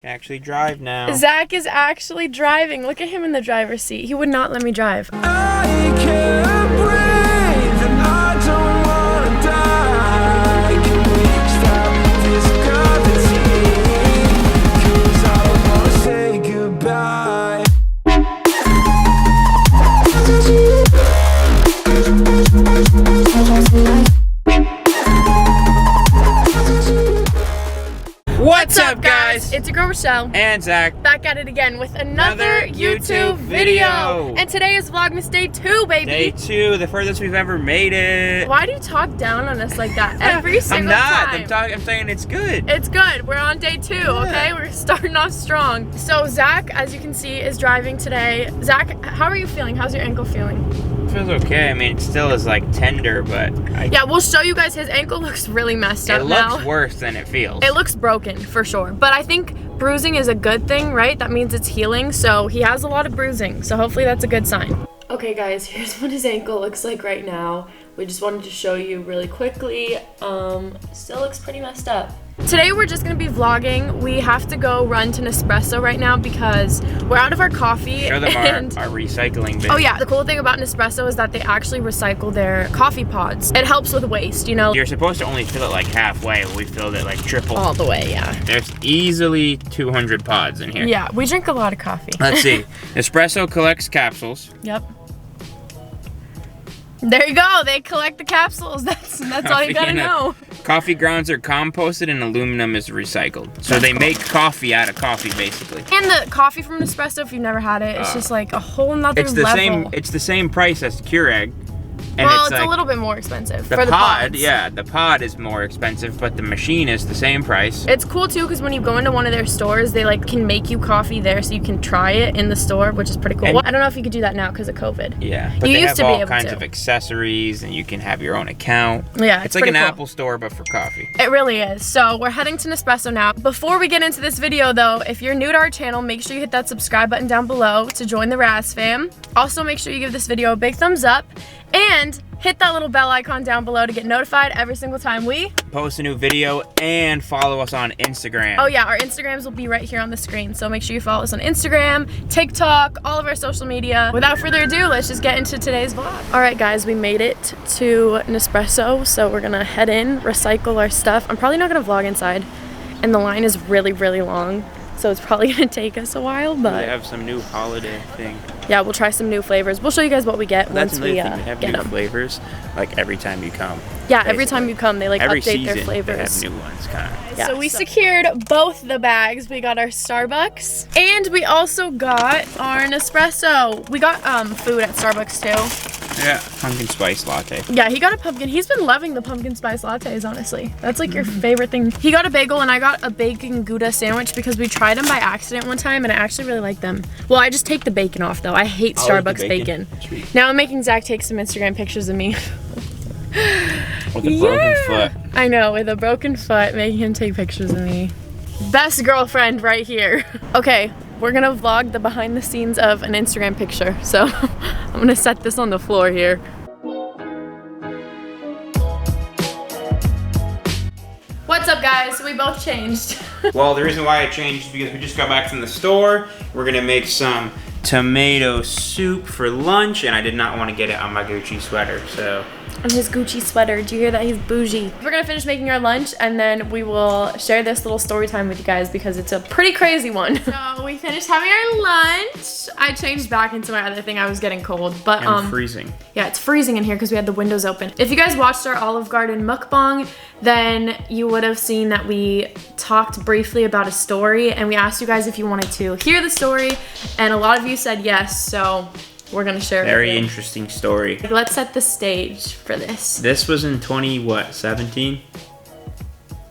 actually drive now. Zach is actually driving. Look at him in the driver's seat. He would not let me drive. I can't breathe and I don't wanna die. Can we stop this gravity? 'Cause I don't wanna say goodbye. What's up, guys? It's your girl Rochelle. And Zach. Back at it again with another YouTube video. And today is Vlogmas Day 2, baby. Day 2, the furthest we've ever made it. Why do you talk down on us like that every single time? I'm saying it's good. It's good. We're on day 2, okay? We're starting off strong. So Zach, as you can see, is driving today. Zach, how are you feeling? How's your ankle feeling? It feels okay. I mean, it still is like tender, but yeah, we'll show you guys. His ankle looks really messed up now. It looks worse than it feels. It looks broken for sure, but I think bruising is a good thing, right? That means it's healing. So he has a lot of bruising, so hopefully that's a good sign. Okay guys, here's what his ankle looks like right now. We just wanted to show you really quickly. Still looks pretty messed up. Today we're just gonna be vlogging. We have to go run to Nespresso right now because we're out of our coffee. Show them our recycling bin. Oh yeah, the cool thing about Nespresso is that they actually recycle their coffee pods. It helps with waste, you know. You're supposed to only fill it like halfway. We filled it like triple. All the way, yeah. There's easily 200 pods in here. Yeah, we drink a lot of coffee. Let's see. Nespresso collects capsules. Yep. There you go. They collect the capsules. That's all you gotta know. Coffee grounds are composted and aluminum is recycled. So they make coffee out of coffee, basically. And the coffee from Nespresso, if you've never had it, it's just like a whole nother level. It's the same price as Keurig. And well, it's like, a little bit more expensive the for the pod, pods. yeah, the pod is more expensive, but the machine is the same price. It's cool too because when you go into one of their stores, they like can make you coffee there, so you can try it in the store, which is pretty cool. Well, I don't know if you could do that now because of COVID. Yeah, but they have all kinds of accessories, and you can have your own account. Yeah, it's like an Apple store, but for coffee. It really is. So we're heading to Nespresso now. Before we get into this video, though, if you're new to our channel, make sure you hit that subscribe button down below to join the Raz fam. Also, make sure you give this video a big thumbs up and hit that little bell icon down below to get notified every single time we post a new video, and follow us on Instagram. Oh yeah, our Instagrams will be right here on the screen, so make sure you follow us on Instagram, TikTok, all of our social media. Without further ado, let's just get into today's vlog. All right guys, we made it to Nespresso, so we're gonna head in, recycle our stuff. I'm probably not gonna vlog inside, and the line is really, really long, so it's probably gonna take us a while, but we have some new holiday thing. Yeah, we'll try some new flavors. We'll show you guys what we get once we have get new them. flavors like every time you come. Yeah, every time you come, they like every update season, their flavors. They have new ones, kind of. Yeah, so we secured both the bags. We got our Starbucks, and we also got our Nespresso. We got food at Starbucks too. Yeah, pumpkin spice latte. Yeah, he got a pumpkin. He's been loving the pumpkin spice lattes, honestly. That's like your favorite thing. He got a bagel and I got a bacon Gouda sandwich because we tried them by accident one time and I actually really like them. Well, I just take the bacon off though. I hate Starbucks bacon. Now I'm making Zach take some Instagram pictures of me. With a broken foot. I know, with a broken foot, making him take pictures of me. Best girlfriend right here. Okay, we're gonna vlog the behind the scenes of an Instagram picture. So I'm gonna set this on the floor here. What's up guys? We both changed. Well, the reason why I changed is because we just got back from the store. We're gonna make some tomato soup for lunch, and I did not want to get it on my Gucci sweater, so. On his Gucci sweater. Do you hear that? He's bougie. We're gonna finish making our lunch and then we will share this little story time with you guys because it's a pretty crazy one. So we finished having our lunch. I changed back into my other thing. I was getting cold, but freezing. Yeah, it's freezing in here because we had the windows open. If you guys watched our Olive Garden mukbang, then you would have seen that we talked briefly about a story and we asked you guys if you wanted to hear the story, and a lot of you said yes, so we're gonna share it. Very interesting story. Let's set the stage for this. This was in 2017?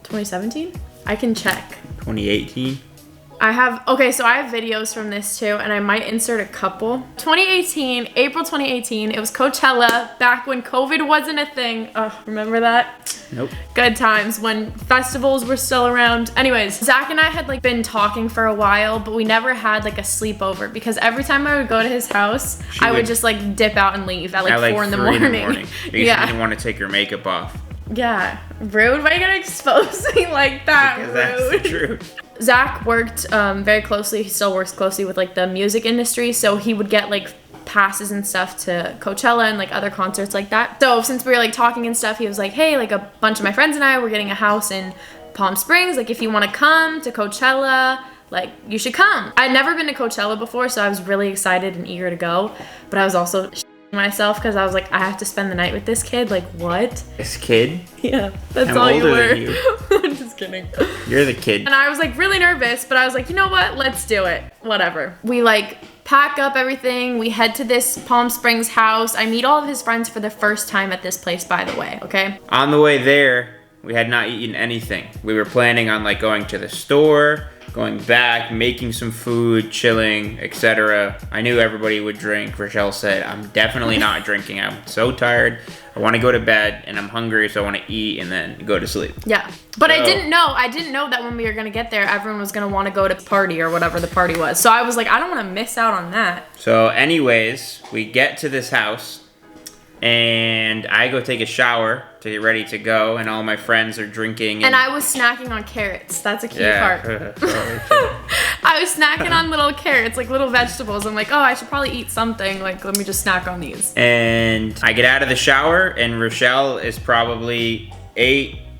2017? I can check. 2018? Okay, so I have videos from this too, and I might insert a couple. 2018, April 2018, it was Coachella, back when COVID wasn't a thing. Oh, remember that? Nope. Good times when festivals were still around. Anyways, Zach and I had like been talking for a while, but we never had like a sleepover because every time I would go to his house, I would just like dip out and leave at like 4 in the morning. Because you didn't want to take your makeup off. Yeah, rude. Why are you gonna expose me like that? Because that's the truth. Zach worked very closely, he still works closely with like the music industry, so he would get like passes and stuff to Coachella and like other concerts like that. So since we were like talking and stuff, he was like, hey, like a bunch of my friends and I, we're getting a house in Palm Springs, like if you want to come to Coachella, like you should come. I'd never been to Coachella before, so I was really excited and eager to go, but I was also myself because I was like, I have to spend the night with this kid, like what? This kid? Yeah, that's I'm all you older were. than you. I'm just kidding. You're the kid. And I was like really nervous, but I was like, you know what? Let's do it. Whatever. We like pack up everything. We head to this Palm Springs house. I meet all of his friends for the first time at this place, by the way, okay? On the way there, we had not eaten anything. We were planning on like going to the store, going back, making some food, chilling, etc. I knew everybody would drink. Rochelle said, I'm definitely not drinking. I'm so tired. I want to go to bed and I'm hungry, so I want to eat and then go to sleep. Yeah. But I didn't know that when we were going to get there, everyone was going to want to go to the party or whatever the party was. So I was like, I don't want to miss out on that. So anyways, we get to this house and I go take a shower to get ready to go, and all my friends are drinking. And I was snacking on carrots. That's a key part. I was snacking on little carrots, like little vegetables. I'm like, oh, I should probably eat something. Like, let me just snack on these. And I get out of the shower, and Rochelle is probably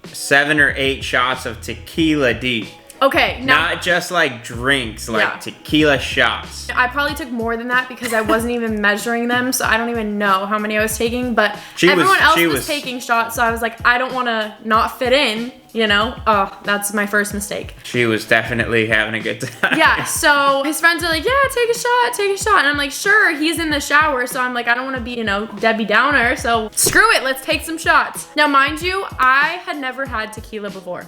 7 or 8 shots of tequila deep. Okay, now Not just like drinks, like Yeah. tequila shots. I probably took more than that because I wasn't even measuring them, so I don't even know how many I was taking, but everyone else was taking shots, so I was like, I don't want to not fit in, you know? Oh, that's my first mistake. She was definitely having a good time. Yeah, so his friends are like, yeah, take a shot. And I'm like, sure, he's in the shower, so I'm like, I don't want to be, Debbie Downer, so screw it, let's take some shots. Now, mind you, I had never had tequila before.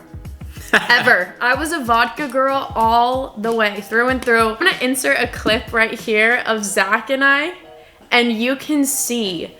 Ever. I was a vodka girl all the way, through and through. I'm gonna insert a clip right here of Zach and I, and you can see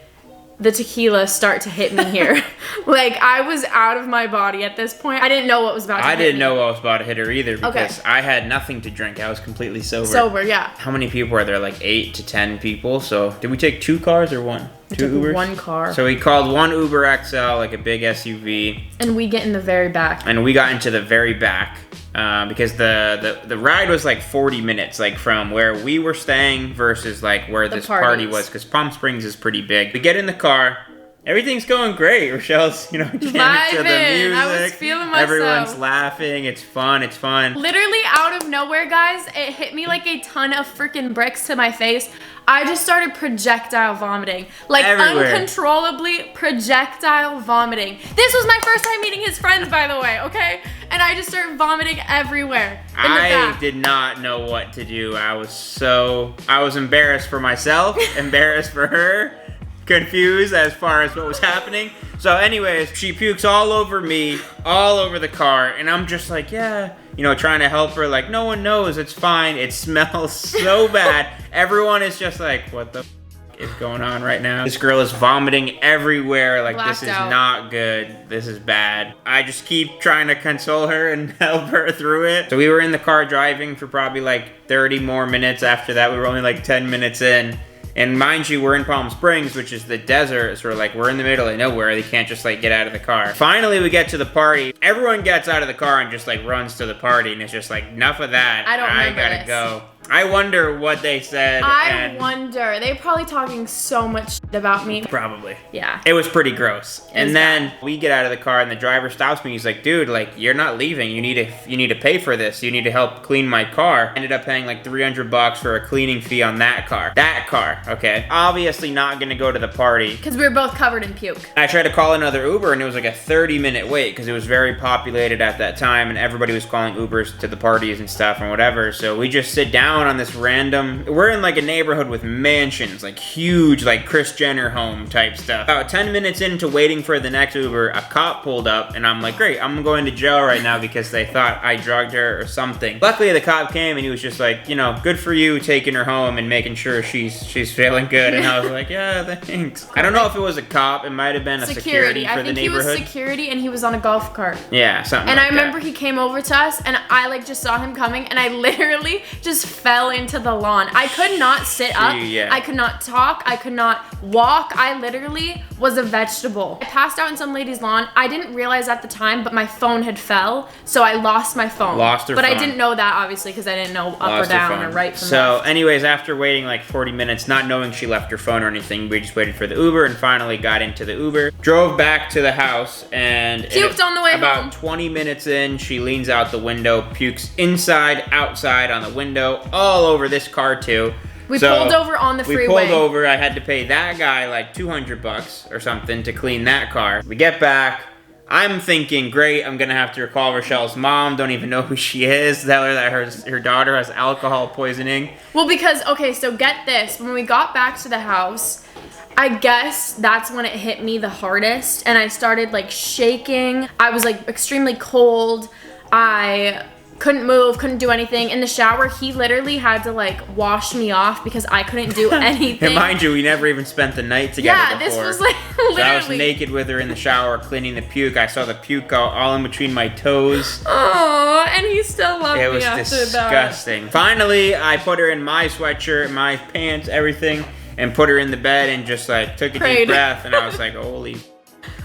the tequila start to hit me here. Like, I was out of my body at this point. I didn't know what was about to hit me. I didn't know what was about to hit her either because Okay. I had nothing to drink. I was completely sober. Sober, yeah. How many people are there? Like 8 to 10 people. So did we take 2 cars or one? We 2 took Ubers? one car. So we called one Uber XL, like a big SUV. And we get in the very back. And we got into the very back because the ride was like 40 minutes, like from where we were staying versus like where this party was, because Palm Springs is pretty big. We get in the car. Everything's going great. Rochelle's, jamming to the music. I was feeling myself. Everyone's laughing. It's fun. Literally out of nowhere, guys, it hit me like a ton of freaking bricks to my face. I just started projectile vomiting. Like, everywhere. Uncontrollably projectile vomiting. This was my first time meeting his friends, by the way, okay? And I just started vomiting everywhere. I did not know what to do. I was embarrassed for myself, embarrassed for her, confused as far as what was happening. So anyways, she pukes all over me, all over the car, and I'm just like, yeah, trying to help her, like, no one knows, it's fine. It smells so bad. Everyone is just like, what the is going on right now? This girl is vomiting everywhere, like, Blacked this is out. not good. This is bad. I just keep trying to console her and help her through it. So we were in the car driving for probably like 30 more minutes after that. We were only like 10 minutes in. And mind you, we're in Palm Springs, which is the desert, so we're in the middle of nowhere. They can't just like get out of the car. Finally, we get to the party. Everyone gets out of the car and just like runs to the party, and it's just like, enough of that. I don't remember gotta this. go. I wonder what they said. I wonder. They're probably talking so much shit about me. Probably. Yeah. It was pretty gross. And was then we get out of the car and the driver stops me. He's like, dude, like, you're not leaving. You need to pay for this. You need to help clean my car. Ended up paying like $300 for a cleaning fee on that car. That car, okay? Obviously not gonna go to the party. Because we were both covered in puke. I tried to call another Uber and it was like a 30-minute wait because it was very populated at that time and everybody was calling Ubers to the parties and stuff and whatever. So we just sit down on this random, we're in like a neighborhood with mansions, like huge, like Kris Jenner home type stuff. About 10 minutes into waiting for the next Uber, a cop pulled up and I'm like, great, I'm going to jail right now because they thought I drugged her or something. Luckily the cop came and he was just like, good for you taking her home and making sure she's feeling good. And I was like, yeah, thanks. I don't know if it was a cop, it might have been a security for the neighborhood. I think he was security and he was on a golf cart. Yeah, something And like I remember that. he came over to us and I like just saw him coming and I literally just fell fell into the lawn. I could not sit up. Yeah. I could not talk. I could not walk. I literally was a vegetable. I passed out in some lady's lawn. I didn't realize at the time, but my phone had fell, so I lost my phone. Lost her but phone. I didn't know that, obviously, because I didn't know up Lost or her down phone. or right from So left. anyways, after waiting like 40 minutes, not knowing she left her phone or anything, we just waited for the Uber and finally got into the Uber. Drove back to the house and Puked on the way about home. 20 minutes in, she leans out the window, pukes inside, outside, on the window, all over this car too. We pulled over on the freeway. We pulled over. I had to pay that guy like $200 or something to clean that car. We get back. I'm thinking, great, I'm gonna have to call Rochelle's mom. Don't even know who she is. Tell her that her daughter has alcohol poisoning. Well, because, okay, so get this. When we got back to the house, I guess that's when it hit me the hardest. And I started like shaking. I was like extremely cold. I couldn't move, couldn't do anything. In the shower, he literally had to like wash me off because I couldn't do anything. And mind you, we never even spent the night together before. This was like literally. So I was naked with her in the shower cleaning the puke. I saw the puke all in between my toes. Oh, and he still loved It me was after disgusting. Finally, I put her in my sweatshirt, my pants, everything, and put her in the bed and just like took a Prayed. deep breath. And I was like, holy.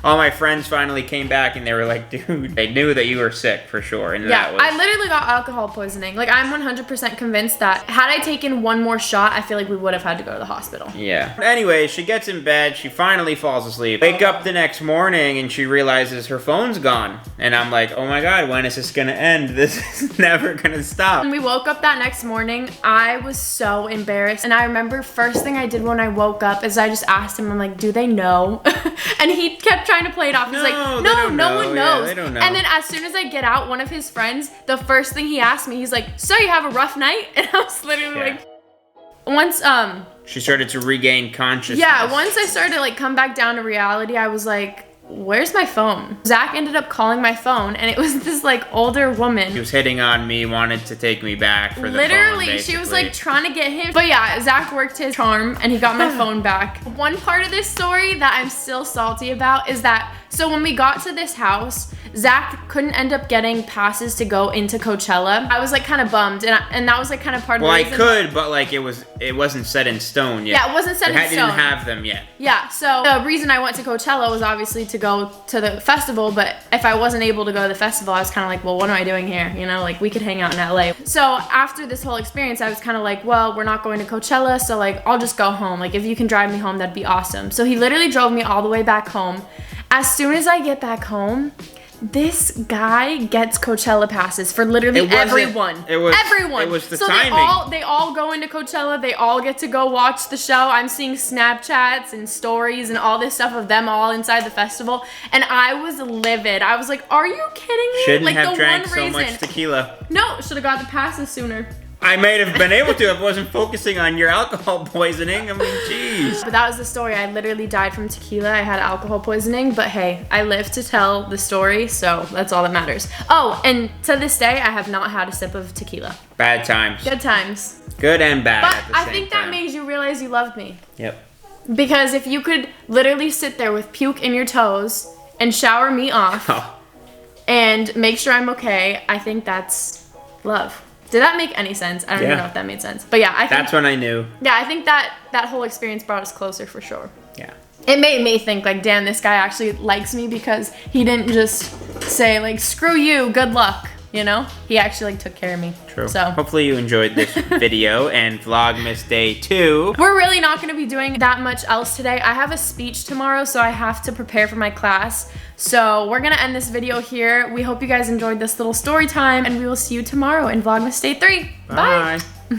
All my friends finally came back and they were like, dude, they knew that you were sick for sure. And Yeah, that was... I literally got alcohol poisoning. Like, I'm 100% convinced that had I taken one more shot, I feel like we would have had to go to the hospital. Yeah. Anyway, she gets in bed. She finally falls asleep. Wake up the next morning and she realizes her phone's gone. And I'm like, oh my God, when is this gonna end? This is never gonna stop. When we woke up that next morning, I was so embarrassed. And I remember first thing I did when I woke up is I just asked him, I'm like, do they know? And he kept trying to play it off. He's No, like, they no, don't no know. one Yeah, knows. they don't know. And then as soon as I get out, one of his friends, the first thing he asked me, he's like, so you have a rough night? And I was literally Yeah. like, once, She started to regain consciousness. yeah, once I started to like come back down to reality, I was like, where's my phone? Zach ended up calling my phone and it was this like older woman. She was hitting on me, wanted to take me back for the Literally, phone, she was basically. like trying to get him. But yeah, Zach worked his charm and he got my phone back. One part of this story that I'm still salty about is that, so when we got to this house, Zach couldn't end up getting passes to go into Coachella. I was like kind of bummed and that was like kind of part of Well, the I reason. could, but like it wasn't set in stone yet. Yeah, it wasn't set in They stone. didn't have them yet. Yeah, so the reason I went to Coachella was obviously to go to the festival, but if I wasn't able to go to the festival, I was kind of like, well, what am I doing here? You know, like we could hang out in LA. So after this whole experience, I was kind of like, well, we're not going to Coachella, so like I'll just go home. Like if you can drive me home, that'd be awesome. So he literally drove me all the way back home. As soon as I get back home, this guy gets Coachella passes for literally It wasn't- everyone. it was- everyone. it was the so timing. they all go into Coachella. They all get to go watch the show. I'm seeing Snapchats and stories and all this stuff of them all inside the festival, and I was livid. I was like, "Are you kidding me?" Shouldn't like have the drank one so reason. much tequila. No, should have got the passes sooner. I might have been able to if I wasn't focusing on your alcohol poisoning. I mean, jeez. But that was the story. I literally died from tequila. I had alcohol poisoning, but hey, I lived to tell the story, so that's all that matters. Oh, and to this day, I have not had a sip of tequila. Bad times. Good times. Good and bad But at the I same think time. that made you realize you loved me. Yep. Because if you could literally sit there with puke in your toes and shower me off Oh, and make sure I'm okay, I think that's love. Did that make any sense? I don't even Yeah. know if that made sense. But yeah, I think that's when I knew. yeah, I think that whole experience brought us closer for sure. Yeah. It made me think like, damn, this guy actually likes me because he didn't just say like, screw you, good luck. You know, he actually like took care of me. True. So Hopefully you enjoyed this video and Vlogmas Day 2. we're really not going to be doing that much else today. I have a speech tomorrow, so I have to prepare for my class. So we're going to end this video here. We hope you guys enjoyed this little story time, and we will see you tomorrow in Vlogmas Day 3. Bye. Bye.